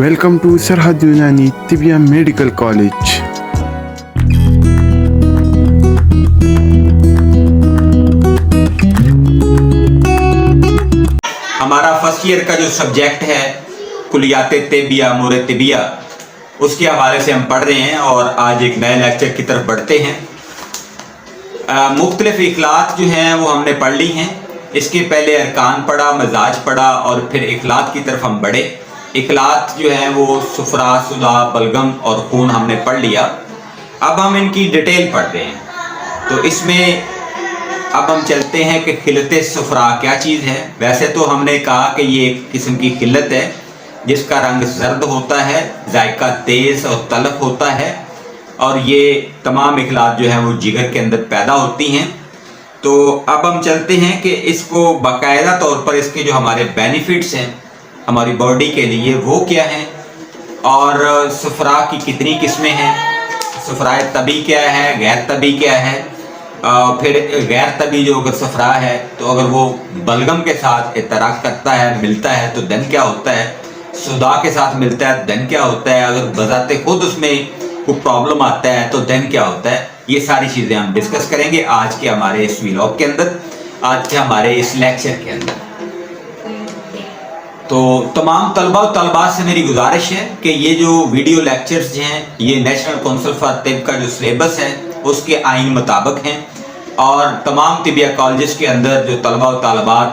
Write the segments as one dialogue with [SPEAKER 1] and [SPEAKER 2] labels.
[SPEAKER 1] Welcome to Sarhad Yunani Tibia Medical College.
[SPEAKER 2] हमारा first year का जो सब्जेक्ट है कुलियात तिबिया अमूर तिबिया, उसके हवाले से हम पढ़ रहे हैं और आज एक नए लेक्चर की तरफ बढ़ते हैं। मुख्तलिफ इखलात जो हैं वो हमने पढ़ ली हैं। इसके पहले अरकान पढ़ा, मजाज पढ़ा और फिर इखलात की तरफ हम बढ़े। इखलात जो हैं वो सुफरा, सुदा, बलगम और खून हमने पढ़ लिया। अब हम इनकी डिटेल पढ़ रहे हैं। तो इसमें अब हम चलते हैं कि खिलत सुफरा क्या चीज़ है। वैसे तो हमने कहा कि ये एक किस्म की खिलत है जिसका रंग जर्द होता है, जायका तेज़ और तलख होता है, और ये तमाम इखलात जो हैं वो जिगर के अंदर पैदा होती हैं। तो अब हम चलते हैं कि इसको बाकायदा तौर पर इसके जो हमारे बेनिफिट्स हैं हमारी बॉडी के लिए वो क्या हैं, और सुफरा की कितनी किस्में हैं, सुफराए तबी क्या है, गैर तबी क्या है, फिर गैर तबी जो अगर सफरा है तो अगर वो बलगम के साथ इतराक करता है, मिलता है तो दन क्या होता है, सुदा के साथ मिलता है दन क्या होता है, अगर बजाते खुद उसमें कोई प्रॉब्लम आता है तो दन क्या होता है। ये सारी चीज़ें हम डिस्कस करेंगे आज के हमारे इस व्लॉग के अंदर, आज के हमारे इस लेक्चर के अंदर। तो तमाम तलबा और तलबात से मेरी गुजारिश है कि ये जो वीडियो लेक्चर्स हैं ये नेशनल काउंसिल फॉर तिब का जो सिलेबस है उसके आइन मुताबिक हैं, और तमाम तिबिया कॉलेजेस के अंदर जो तलबा और तालबात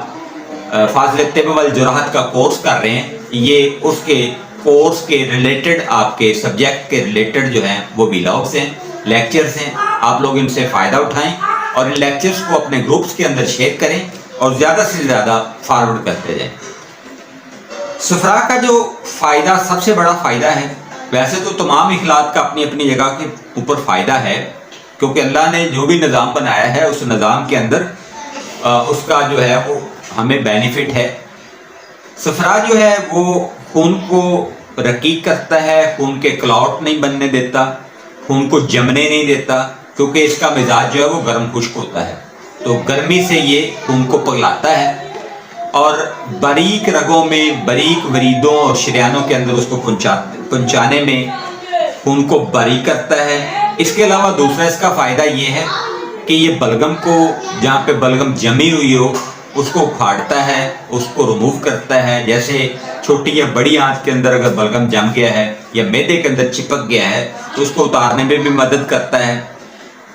[SPEAKER 2] फाज़िल तिब वल जुराहत का कोर्स कर रहे हैं, ये उसके कोर्स के रिलेटेड, आपके सब्जेक्ट के रिलेटेड जो हैं वो व्लॉग्स हैं, लेक्चर्स हैं। आप लोग इनसे फ़ायदा उठाएं और इन लेक्चर्स को अपने ग्रुप्स के अंदर शेयर करें और ज़्यादा से ज़्यादा फॉरवर्ड करते जाएँ। सुफरा का जो फ़ायदा, सबसे बड़ा फ़ायदा है, वैसे तो तमाम इखलात का अपनी अपनी जगह के ऊपर फ़ायदा है, क्योंकि अल्लाह ने जो भी निज़ाम बनाया है उस निज़ाम के अंदर उसका जो है वो हमें बेनिफिट है। सुफरा जो है वो खून को रकीक करता है, खून के क्लॉट नहीं बनने देता, खून को जमने नहीं देता, क्योंकि इसका मिजाज जो है वो गर्म खुश्क होता है, तो गर्मी से ये खून को पिघलाता है और बारीक रगों में, बारीक वरीदों और शरियानों के अंदर उसको पहुंचाने में खून को बारीक करता है। इसके अलावा दूसरा इसका फ़ायदा ये है कि ये बलगम को, जहाँ पे बलगम जमी हुई हो उसको उखाड़ता है, उसको रिमूव करता है। जैसे छोटी या बड़ी आंत के अंदर अगर बलगम जम गया है या मैदे के अंदर चिपक गया है तो उसको उतारने में भी मदद करता है।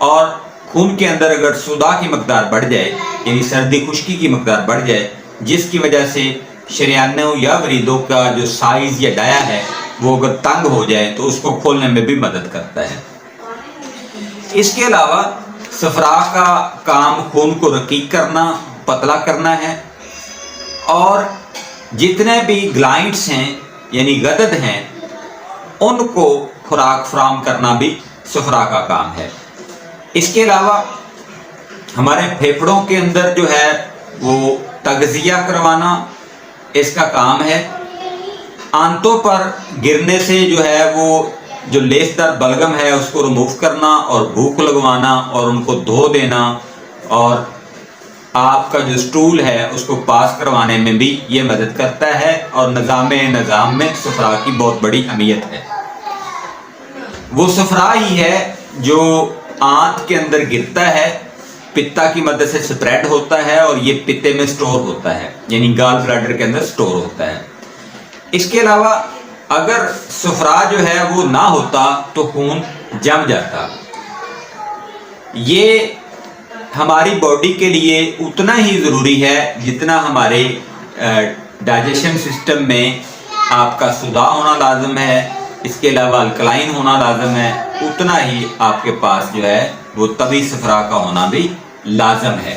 [SPEAKER 2] और खून के अंदर अगर सुदा की मकदार बढ़ जाए, यानी सर्दी खुश्की की मकदार बढ़ जाए, जिसकी वजह से शरियानों या वरीदों का जो साइज़ या डाया है वो अगर तंग हो जाए तो उसको खोलने में भी मदद करता है। इसके अलावा सफरा का काम खून को रकीक करना, पतला करना है, और जितने भी ग्लाइंड्स हैं यानी गदद हैं उनको खुराक फराहम करना भी सफरा का काम है। इसके अलावा हमारे फेफड़ों के अंदर जो है वो तगज़िया करवाना इसका काम है। आंतों पर गिरने से जो है वो जो लेसदार बलगम है उसको रिमूव करना और भूख लगवाना और उनको धो देना, और आपका जो स्टूल है उसको पास करवाने में भी ये मदद करता है। और निज़ाम में सुफरा की बहुत बड़ी अहमियत है। वो सुफरा ही है जो आंत के अंदर गिरता है, पित्ता की मदद से स्प्रेड होता है और ये पित्ते में स्टोर होता है, यानी गाल ब्लैडर के अंदर स्टोर होता है। इसके अलावा अगर सुफरा जो है वो ना होता तो खून जम जाता। ये हमारी बॉडी के लिए उतना ही ज़रूरी है जितना हमारे डाइजेशन सिस्टम में आपका सुदा होना लाजम है, इसके अलावा अल्कलाइन होना लाजम है, उतना ही आपके पास जो है वो तभी सुफरा का होना भी लाजम है।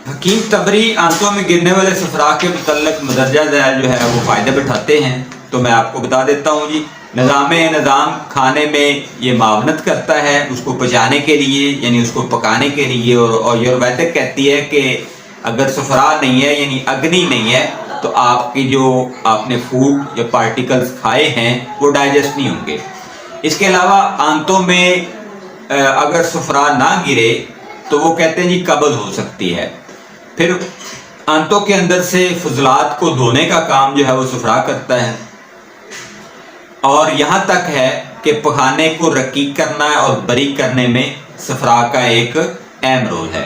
[SPEAKER 2] हकीम तबरी आंतों में गिरने वाले सफरा के मुतल्लिक़ मदरजा ज़ैल जो है वो फ़ायदे बिठाते हैं, तो मैं आपको बता देता हूँ जी। निज़ाम खाने में ये मावनत करता है उसको पचाने के लिए, यानी उसको पकाने के लिए, और आयुर्वेदिक कहती है कि अगर सफरा नहीं है यानी अग्नि नहीं है तो आपकी जो आपने फूड या पार्टिकल्स खाए हैं वो डाइजेस्ट नहीं होंगे। इसके अलावा आंतों में अगर सफरा ना गिरे तो वो कहते हैं जी कब्ज़ हो सकती है। फिर आंतों के अंदर से फजलात को धोने का काम जो है वो सफरा करता है, और यहाँ तक है कि पखाने को रकीक करना और बारीक करने में सफरा का एक अहम रोल है।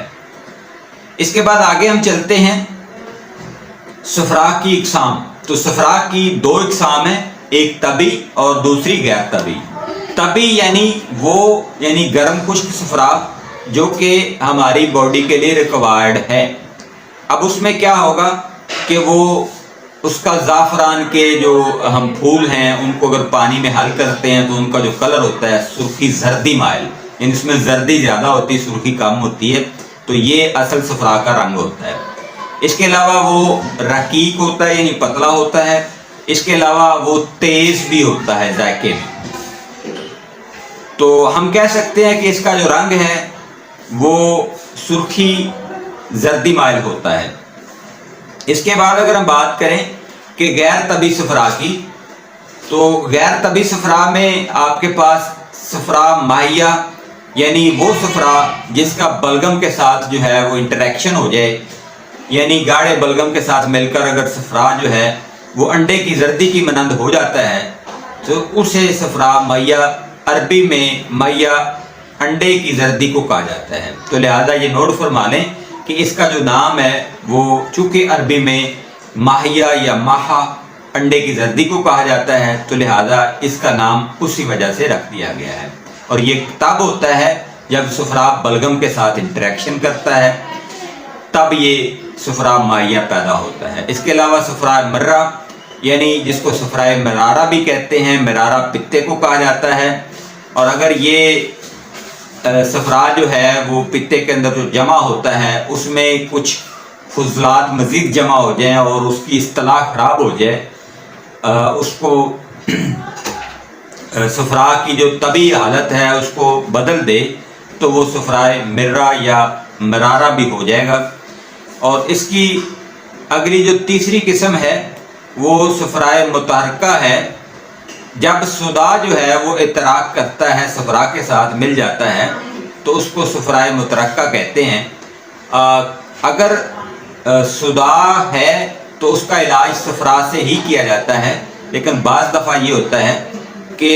[SPEAKER 2] इसके बाद आगे हम चलते हैं सफरा की इकसाम। तो सफरा की दो इकसाम है, एक तबी और दूसरी गैर तबी। तबी यानी गर्म खुश्क सफरा जो कि हमारी बॉडी के लिए रिक्वायर्ड है। अब उसमें क्या होगा कि वो उसका ज़ाफ़रान के जो हम फूल हैं उनको अगर पानी में हल करते हैं तो उनका जो कलर होता है सुर्खी जर्दी माइल, यानी इसमें जर्दी ज़्यादा होती है, सुर्खी कम होती है, तो ये असल सफरा का रंग होता है। इसके अलावा वो रकीक होता है यानी पतला होता है। इसके अलावा वो तेज़ भी होता है जायके में। तो हम कह सकते हैं कि इसका जो रंग है वो सुर्खी जर्दी माइल होता है। इसके बाद अगर हम बात करें कि गैर तबी सफरा की, तो गैर तबी सफरा में आपके पास सफरा माहिया, यानी वो सफरा जिसका बलगम के साथ जो है वो इंटरेक्शन हो जाए, यानी गाढ़े बलगम के साथ मिलकर अगर सफरा जो है वो अंडे की जर्दी की मानंद हो जाता है तो उसे सफरा माहिया, अरबी में माहिया अंडे की जर्दी को कहा जाता है। तो लिहाजा ये नोट फरमा लें कि इसका जो नाम है वो चूँकि अरबी में माहिया या माहा अंडे की जर्दी को कहा जाता है, तो लिहाजा इसका नाम उसी वजह से रख दिया गया है। और ये तब होता है जब सफरा बलगम के साथ इंटरेक्शन करता है, तब ये सफरा माहिया पैदा होता है। इसके अलावा सफरा मर्रा, यानी जिसको सफरा मरारा भी कहते हैं, मरारा पित्ते को कहा जाता है। और अगर ये सफरा जो है वो पित्ते के अंदर जो जमा होता है उसमें कुछ फजलात मज़ीद जमा हो जाएं और उसकी इस्तिलाह ख़राब हो जाए, उसको सफरा की जो तबी हालत है उसको बदल दे, तो वो सफरा मिर्रा या मरारा भी हो जाएगा। और इसकी अगली जो तीसरी किस्म है वो सफरा मुतहरका है। जब सुदा जो है वो इतराक करता है, सफरा के साथ मिल जाता है, तो उसको सफरा मुतरक्का कहते हैं। अगर सुदा है तो उसका इलाज सफरा से ही किया जाता है, लेकिन बाज़ दफ़ा ये होता है कि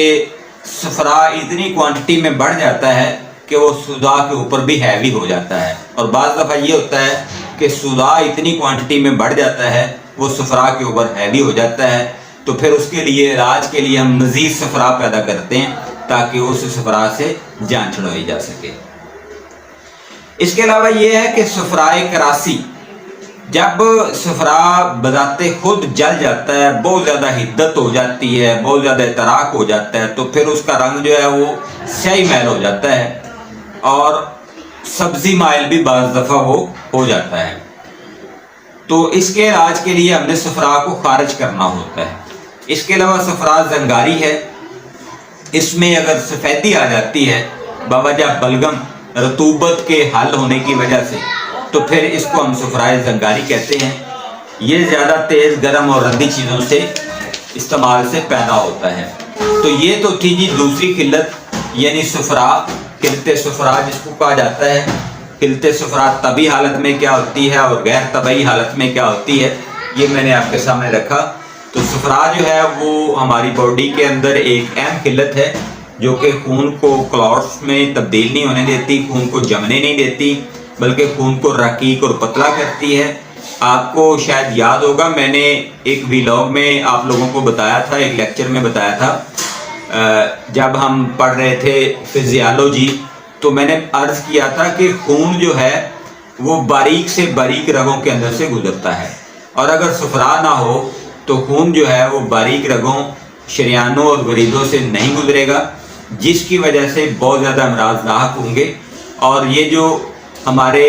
[SPEAKER 2] सफरा इतनी क्वांटिटी में बढ़ जाता है कि वो सुदा के ऊपर भी हैवी हो जाता है। और बाज़ दफ़ा ये होता है कि सुदा इतनी क्वांटिटी में बढ़ जाता है वो सफरा के ऊपर हैवी हो जाता है, तो फिर उसके लिए इलाज के लिए हम मज़ीद सफरा पैदा करते हैं ताकि उस सफरा से जान छुड़ाई जा सके। इसके अलावा ये है कि सफराए करासी, जब सफरा बजाते खुद जल जाता है, बहुत ज़्यादा हिद्दत हो जाती है, बहुत ज़्यादा इतराक हो जाता है, तो फिर उसका रंग जो है वो स्याही मैल हो जाता है और सब्ज़ी माइल भी बाज़ दफ़ा वो हो जाता है। तो इसके इलाज के लिए हमने सफरा को खारिज करना होता है। इसके अलावा सफरा जंगारी है, इसमें अगर सफ़ेदी आ जाती है बावजह बलगम रतूबत के हल होने की वजह से, तो फिर इसको हम सफराए जंगारी कहते हैं। ये ज़्यादा तेज़ गर्म और रद्दी चीज़ों से इस्तेमाल से पैदा होता है। तो ये तो थी जी दूसरी किल्लत, यानी सफरा, किल्लत सफरा जिसको कहा जाता है। किल्लत सफरा तबी हालत में क्या होती है और गैर तबी हालत में क्या होती है, ये मैंने आपके सामने रखा। तो सफरा जो है वो हमारी बॉडी के अंदर एक अहम किल्लत है जो कि खून को क्लॉट्स में तब्दील नहीं होने देती, खून को जमने नहीं देती, बल्कि खून को रकीक और पतला करती है। आपको शायद याद होगा, मैंने एक व्लॉग में आप लोगों को बताया था, एक लेक्चर में बताया था, जब हम पढ़ रहे थे फिजियोलॉजी, तो मैंने अर्ज़ किया था कि खून जो है वो बारीक से बारीक रगों के अंदर से गुजरता है, और अगर सफरा ना हो तो खून जो है वो बारीक रगों, शरियानों और वरीदों से नहीं गुजरेगा, जिसकी वजह से बहुत ज़्यादा अमराज लाहक होंगे। और ये जो हमारे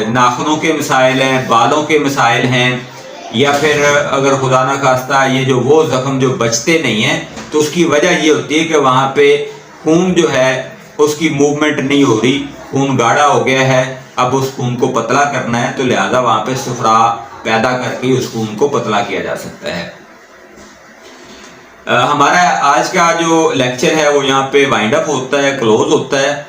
[SPEAKER 2] नाखूनों के मसाइल हैं, बालों के मसाइल हैं, या फिर अगर खुदा न खास्ता ये जो वो ज़ख्म जो बचते नहीं हैं, तो उसकी वजह ये होती है कि वहाँ पे खून जो है उसकी मूवमेंट नहीं हो रही, खून गाढ़ा हो गया है। अब उस खून को पतला करना है, तो लिहाजा वहाँ पे सफरा पैदा करके उस खून को पतला किया जा सकता है। हमारा आज का जो लेक्चर है वो यहाँ पे वाइंड अप होता है, क्लोज होता है।